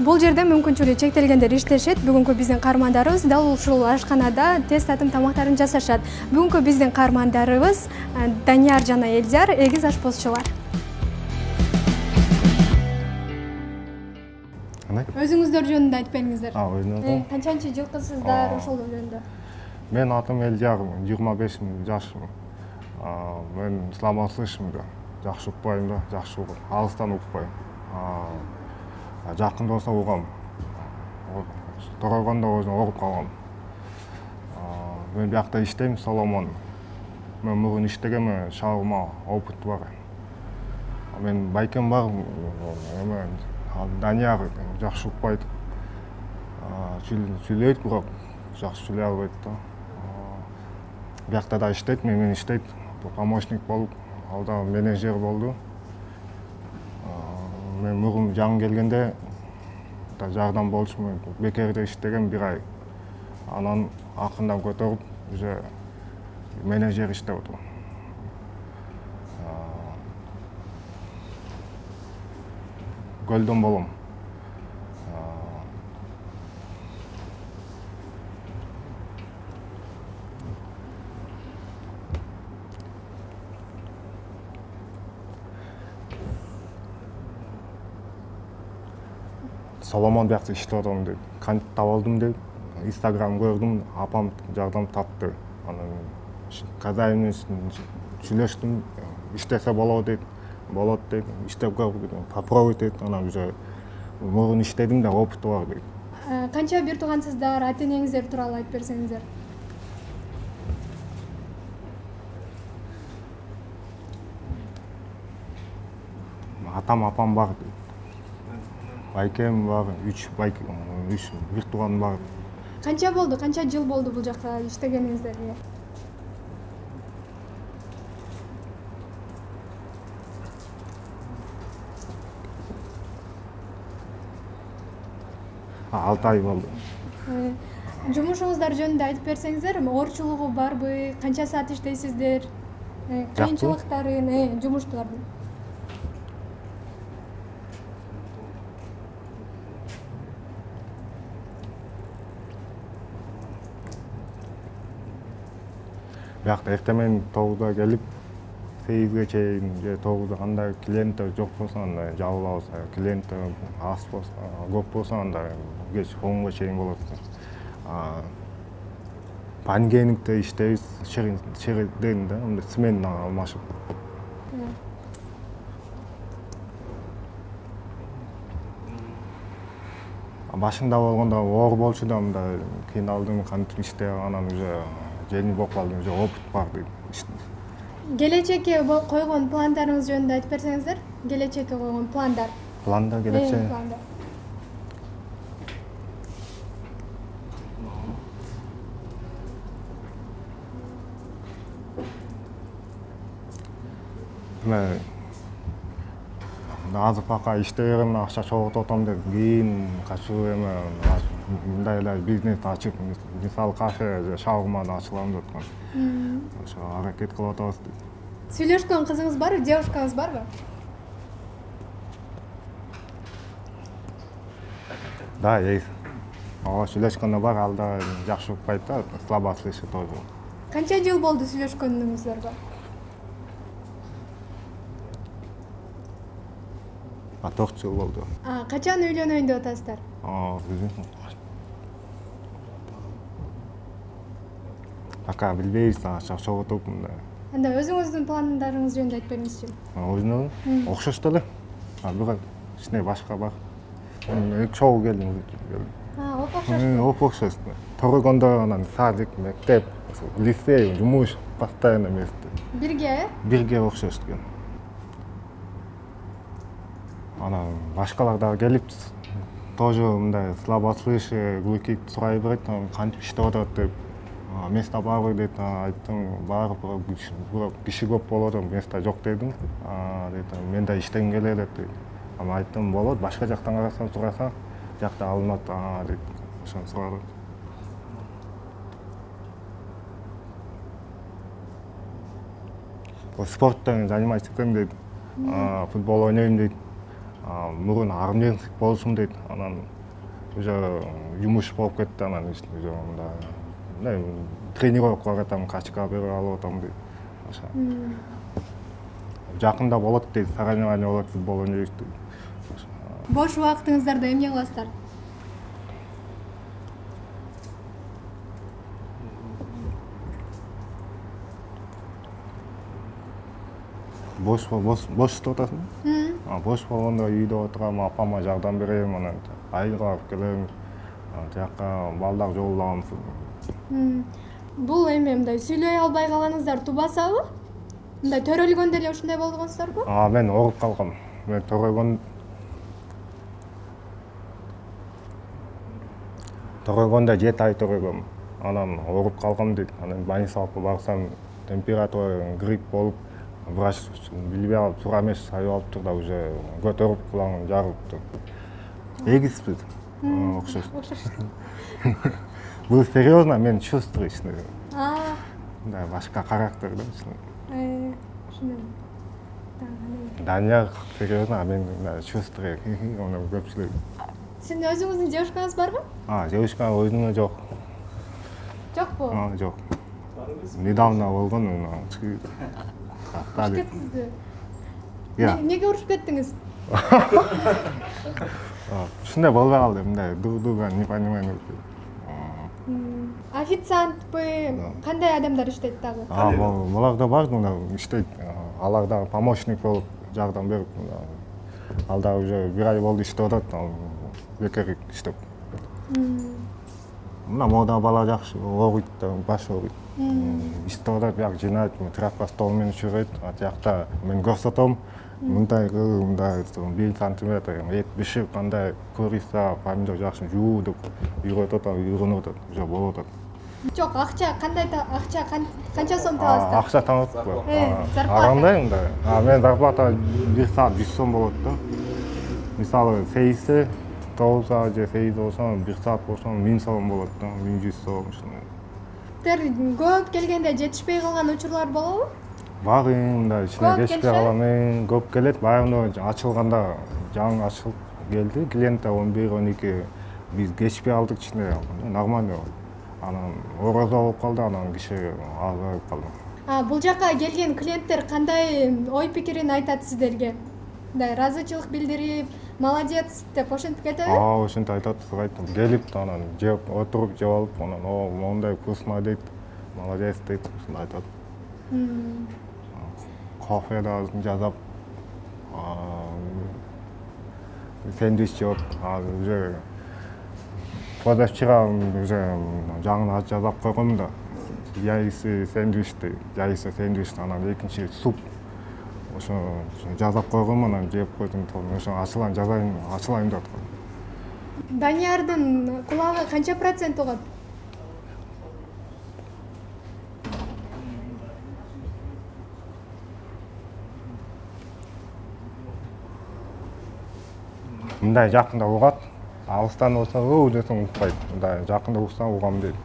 Бул жерде мүмкүнчүлүгү чектелгендер иштешет. Бүгүнкү биздин каармандарыбыз дал ушул ашканада тест татым тамактарын жасашат. Бүгүнкү биздин каармандарыбыз Данияр жана Элдияр, эгиз ашпозчулар. Өзүңүздөр жөнүндө айтып бериңиздер. Өзүңүз. Канчанчы жылкысыздар ошол жөнүндө? Мен атым Элдияр, 25 жашмын. Мен исламатлышмын да. Жакшы укпайм да, жакшы алыстан укпайм. Жакында болсо угам. Торойгондо өзүм оруп калгам. Мен биякта иштейм, Соломон. Мен мурун иштегем, шагыма опыт бар. Мен байкем бар, Данияр жакшы укпайт. Сүйлөйт, бирок жакшы сүйлөй албайт да. Биякта да иштейт, менен иштейт. Помощник болуп, алда менеджер болду. Мен мурун жаңы келгенде жардам болчумун, бекерде иштегем 1 ай. Анан акырындан көтөрүп, уже менеджер иштеп отурум. Көлдөн болом. Соломон биякта иштеп атам дейт. Кантип таап алдым дейт. Инстаграм көрдүм, апам жардам тапты. Анан казайым менен сүйлөштүм, иштесе болот дейт. Болот дейт. Иштеп көр, попробуй дейт. Анан уже мурун иштедим да, опыты бар дейт. Канча бир туугансыздар, ата-энеңиздер тууралуу айтып берсеңиздер. Апам бар дейт. Байкем бар, 3 бир тууганым бар. Канча болду, канча жыл болду бул жакта иштегениңиздерге? Алты ай болду. Жумушуңуздар жөнүндө айтып берсеңиздер, оорчулугу барбы, канча саат иштейсиздер? Кыйынчылыктарын, жумуштардын. Биякта эртемен 9-да келип, 8-ге чейин же 9-да кандай клиент жок болсо анда жабыла алса, клиент аз болсо, көп болсо анда кеч 10-га чейин болот. Понедельникте иштейбиз, чегден да, смена алмашып. Башында болгондо оор болчу да, мында кыйналдым, кантип иштей, анан уже жеңил болуп калды, уже опыт бар дейт. Келечекке койгон пландарыңыз жөнүндө айтып берсеңиздер? Келечекке койгон пландар. Планда келечек. Мен азыр пока иштей берем, акча чогултуп атам деп, кийин качуу мындай эле бизнес ачып, мисалы кафе же шаурманы ачылам деп аткам. Ошо аракет кылып атабыз. Сүйлөшкөн кызыңыз барбы, девушкаңыз барбы? Да, есть. Сүйлөшкөндө бар, ал да жакшы укпайт да, слабо слышит тоже. Канча жыл болду сүйлөшкөнүңүздөргө? 4 жыл болду. Качан үйлөнөйүн деп атасыздар? Пока билбейбиз, чогултуп мындай. Анда өзүңүздүн пландарыңыз жөнүндө айтып бериңизчи. Өзүнө окшош эле. Бирок кичине башка бар. Чогуу келдим. Окшош. Торойгондо анан садик, мектеп, лицей, жумуш постоянно вместе. Бирге окшош экен. Анан башкалар дагы келип, тоже мындай слабослышие, глухий сурай берет, кантип иштеп атат деп. Место барбы дейт, айттым, бар, бирок киши көп болот, место жок дедим. Мен да иштегим келет деп. Айттым, болот, башка жактан карасаң, сурасаң, жакта алынат дейт. Ошону сурады. Спорттон заниматься этем дейт. Футбол ойнойм дейт. Мурун армейский болушум дейт. Анан уже жумуш болуп кетти анан уже мындай тренировкага кайтам, качка берип алып атам дейт. Ошо. Жакында болот дейт, соревнование болот, футбол ойнойбуз дейт. Бош убактыңыздарда эмне кыласыздар? Бош иштеп атасың? Бош болгондо үйдө отурам, апама жардам берем, анан айылга барып келем. Жакка балдар жолугам. Бул эме мындай сүйлөй албай калганыңыздар тубасабы? Мындай төрөлгөндө эле ушундай болгонсуздарбы? Мен ооруп калгам. Мен төрөгөндө 7 ай төрөгөм. Анан ооруп калгам дейт. Анан больницага барсам, температура, грипп болуп, врач билбей калып, туура эмес айып алыптыр да уже көтөрүп кулагын жарылыптыр. Эгизбиз. Окшош. Бул серьезно, мен чувствую, что да, башка характер да. Данияр серьезно, а мен чувствую, оны көпчүлүк. Сиздин өзүңүздүн девушкаңыз барбы? Девушка өзүнө жок. Жокпу? Жок. Недавно болгон, Эмнеге урушуп кеттиңиз? Ушундай болбой калды, мындай дуга не понимаю. Официантпы, кандай адамдар иштейт дагы? Буларда бар, иштейт. Алар дагы помощник болуп жардам берип, ал дагы уже 1 ай болду иштеп атат, бекер иштеп. Мына мода бала жакшы, огуйт, баш огуйт. Иштеп атат, бияк жинайт, тряпка стол менен жүрөйт. А жакта мен көрсөтөм, мындай 1 сантиметр эт бишип, кандай корица, помидор жакшы жуу деп үйрөтүп атам, үйрөнүп атат, уже болуп атат. Жок, акча кандай акча канча сом табасыздар? Акча табат го. Зарплата. Кандай мындай? Мен зарплата 1 саат 100 сом болот да. Мисалы, сейси 9 саат же сейс болсо, 1 саат болсо 1000 сом болот да, 1100 сом ушундай. Көп келгенде жетишпей калган учурлар болобу? Бар, мындай ичине жетишпей калам, көп келет. Баягы ачылганда жаңы ачылып келди, клиенттер 11-12 биз кечпей алдык ичине, нормально. Анан орозо болуп калды, анан киши азайып калды. Бул жака келген клиенттер кандай ой пикирин айтат сиздерге? Мындай ыраазычылык билдирип, молодец деп ошентип кетеби? Ошентип айтат, айтам. Келип, анан жеп, отуруп жеп алып, анан мондай вкусно дейт, молодец дейт, ушундай айтат. Кофе да жазап, сэндвич жеп, уже позавчера уже жаңы жазап койгом да. Яйсы сэндвич дейт, яйсы сэндвич, анан экинчи суп. Ошо жазап койгом, анан жеп койдум, ошо ачылайын деп аткам. Даниярдын кулагы канча процент угат? Мындай жакында угат, алыстан болсо десең укпайт. Мындай жакында уксаң угам дейт.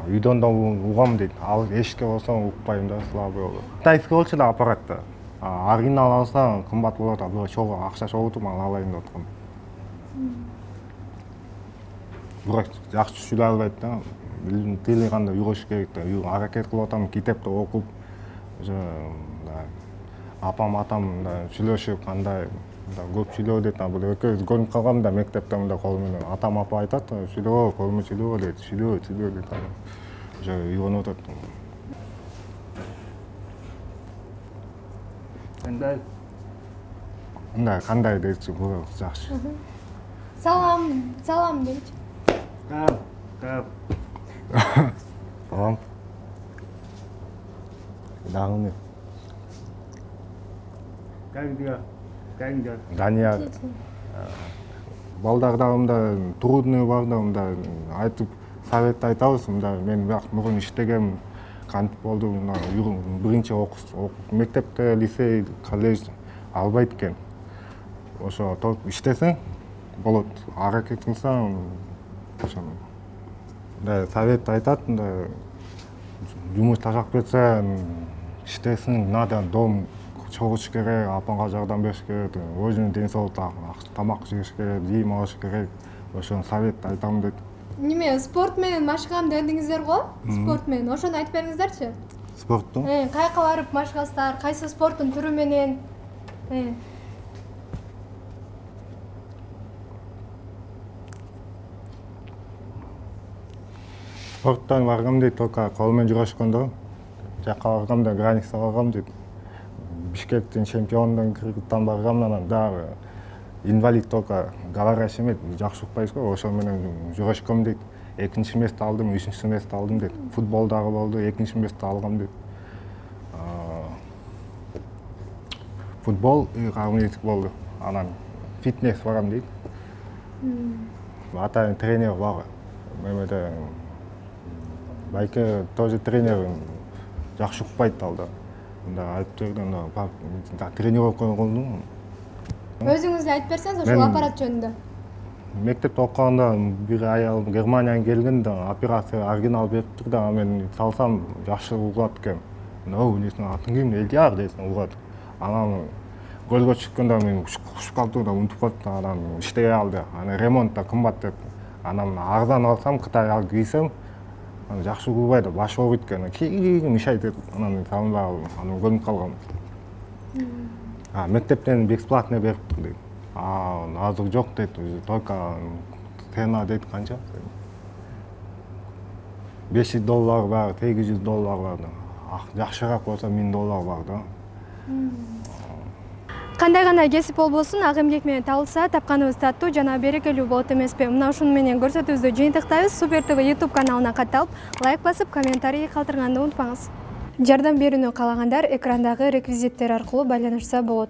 Үйдөн да угам дейт. Ал эшикке болсо укпайм да, слабый болот. Китайский болчу да аппаратта. Оригинал алсаң кымбат болот, бул чогуу акча чогултуп алайын деп аткам. Бирок жакшы түшүнө албайт да. Тили кандай үйрөш керек да. Аракет кылып атам, китепти окуп, уже апам атам сүйлөшүп, кандай көп сүйлөө дейт. Бул экөөбүз көрүнүп калгам да мектепте мындай кол менен. Атам апа айтат, сүйлөө, колума сүйлөө дейт, сүйлөө дейт. Уже үйрөнүп атат. Мындай кандай дейт, бул жакшы. Салам дейчи. Салам. Дагы Данияр. Балдарда мындай трудный бар да, мындай айтып, совет айтабыз, мындай мен бияк мурун иштегем, кантип болду, биринчи мектепте, лицей, колледж албайт экен. Ошо иштесең болот, аракет кылсаң, ошо мындай совет айтат, мындай жумуш ташап кетсе, иштесең, надо дом чогуш керек, апаңга жардам бериш керек, өзүнүн ден соолугуна тамак жеш керек, кийим алыш керек. Ошону совет айтам дейт. Неме, спорт менен машыгам дедиңиздер го? Спорт менен. Ошону айтып бериңиздерчи? Спортту? Кайка барып машыгасыздар? Кайсы спорттун түрү менен? Спорттан баргам дейт, только кол менен жүрөшкөндө. Жакка баргам да граница баргам дейт. Бишкектин чемпиондун Кыргызстан баргам, анан дагы инвалид только говорящий эмес, жакшы укпайбыз го, ошо менен жүрөшкөм дейт. 2-нчи место алдым, 3-нчи место алдым дейт. Футбол дагы болду, 2-нчи место алгам дейт. Футбол армейский болду. Анан фитнес барам дейт. Атайын тренер бар. Мемеде байке тоже тренер жакшы укпайт алда. Мында айтып бердим, тренировкага колдум. Өзүңүз эле айтып берсеңиз ошол аппарат жөнүндө. Мектепте окуганда бир аял Германиядан келген да операция оригинал бериптир да, мен салсам жакшы угат экен. Эмнесин атын ким? Элдияр дейсиң угат. Анан көлгө чыкканда мен ушуп калдым да унутуп калдым, анан иштей алды. Анан ремонт да кымбат деп. Анан арзан алсам, Кытай алып кийсем, жакшы угубайт, баш оорuyт экен. Кийгим ишайт деп, анан салынбай калдым. Анан көнүп калгам. Мектептен бесплатно бериптир дейт. Азыр жок дейт, только цена дейт канча? $500 бар, $800 бар. Жакшыраак болсо $1000 бар да. Кандай гана кесип болбосун, ак эмгек менен табылса, тапканыбыз таттуу жана берекелүү болот эмеспи? Мына ушуну менен көрсөтүүбүздү жыйынтыктайбыз. Супер ТВ YouTube каналына катталып, лайк басып, комментарий калтырганды унутпаңыз. Жардам берүүнү каалагандар экрандагы реквизиттер аркылуу байланышса болот.